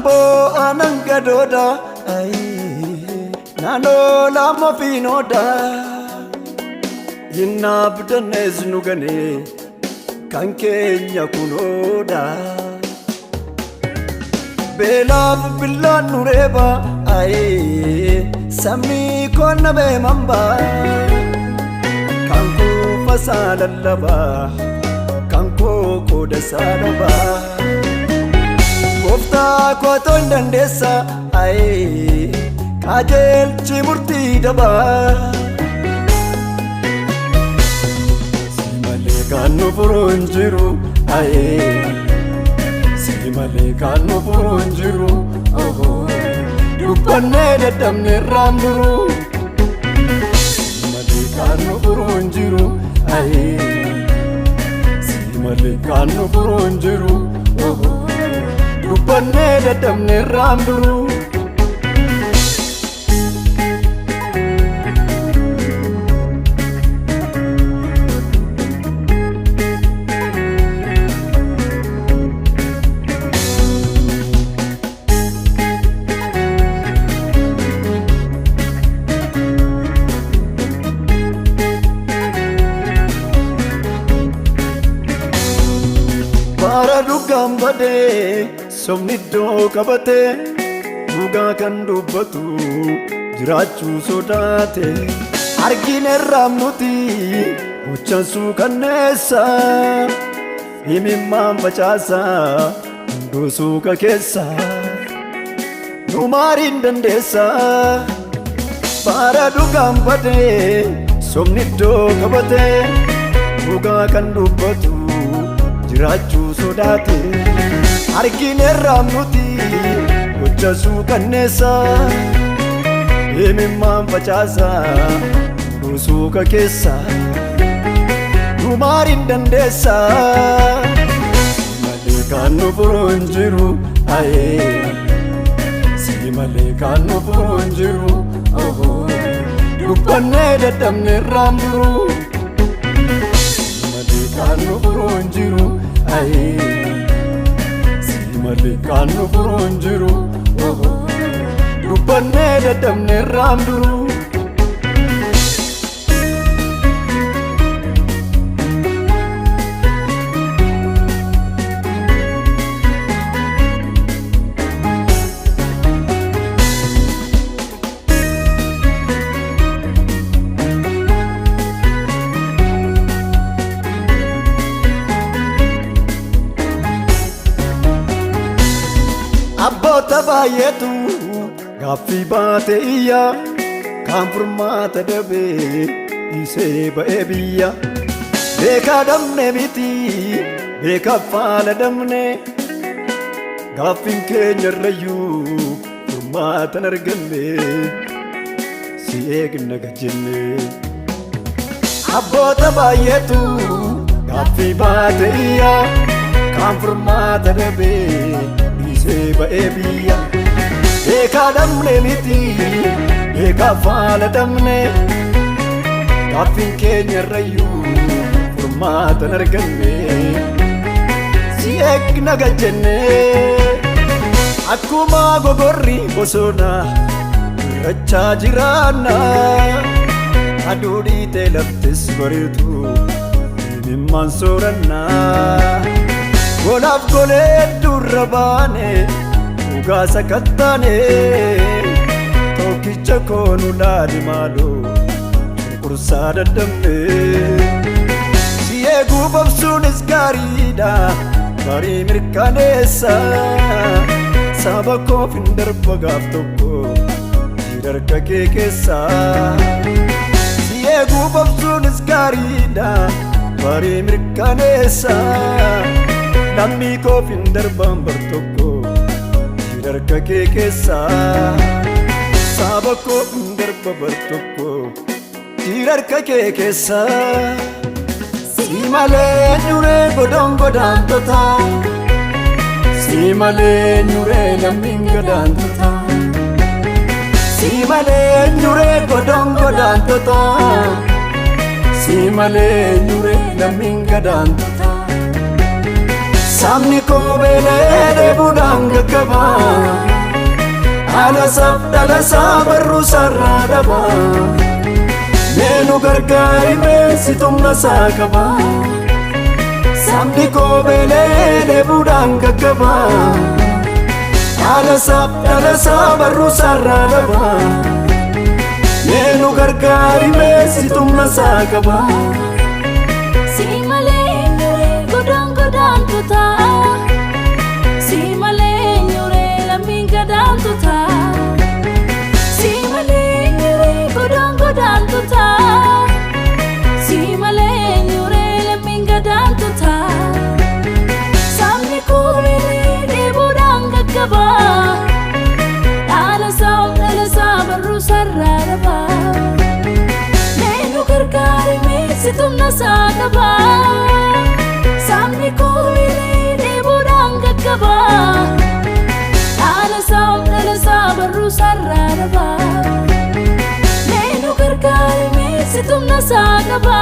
Ambo anangadoda ay nano lama finoda Inna bdanes nugane kankenya kunoda Belaf billan nureba ay sami konna be mamba Kanku fasalallaba kanko koda salaba Kofta koton dandesa ay kajel chimurti daba Simale kanu purunjiru ay Simale kanu purunjiru oh dupanne dadamne ramduru Simale kanu purunjiru ay Simale kanu purunjiru oh dupanne dadamne ramduru Para dugam bade somni do kabate duga kan dubbatu jirachu sodate argine ramuti uchansu kanesa himimma bachasa ndosu ka kessa numarin dandesa para dugam bade somni do kabate duga kan dubbatu jirachu sodate argine ramuti uchasu kanesa himimma bachasa ndosu ka kessa numarin dandesa Malekanu purunjiru ay Malekanu purunjiru oh dupanne dadamne ramduru Malekanu purunjiru ay Malekanu purunjiru oh dupanne dadamne ramduru Abbota bayetu gaffi baate iya kan furmaata dabe ise ba'e biyya beeka damne miti beeka faala damne gaffin keenyarrayyuu furmaatan arganne si eegna gajjenne Abbota bayetu gaffi baate iya kan furmaata dabe Seba ebiya Eka damne miti Eka faala damne Gaffin keenya rayu furmaatan arganne Si eegna gajjenne Akkuma gogorri bosona Irrachaa jiraanna Aduu dhiite laftis bareetu Himimmaan sooranna Golaf golee durra baane dhugaa sakattaane tokkicha koonu laali maaloo cunqursaa daddamne si eeguu babsuunis gaariidha barii mirkaneessa saba koof hin darba gaaf tokko harka kee keessa si eeguu babsuunis gaariidha barii mirkaneessa Namni koof hin darban bar tokko harka kee keessa saba koof hin darba bar tokko harka kee keessa Si malee nyuree godon godaantota Si malee nyuree lammiin godaantota Si malee nyuree godon godaantota Si malee nyuree lammiin godaantota Sabni koo beelee dheebuudhaan gaggaba Alasaaf dhalasaa barruu sarraa dhaba Meenu gargaari meessi tumna saa qaba Sabni koo beelee dheebuudhaan gaggaba Alasaaf dhalasaa barruu sarraa dhaba Meenu gargaari meessi tumna saa qaba Si malee nyuree godaan tutaa Si malee nyuree lammiin gadaan tutaa Si malee nyuree godaan tutaa Si malee nyuree lammiin gadaan tutaa Sabni koo beelee dheebuudhaan gaggaba Dhalasaa barruu sarraa dhaba Meenu gargaari meessi tumna saa qaba Sabni koo beelee dheebuudhaan gaggaba Dhalasaa barruu sarraa dhaba Meenu gargaari meessi tumna saa qaba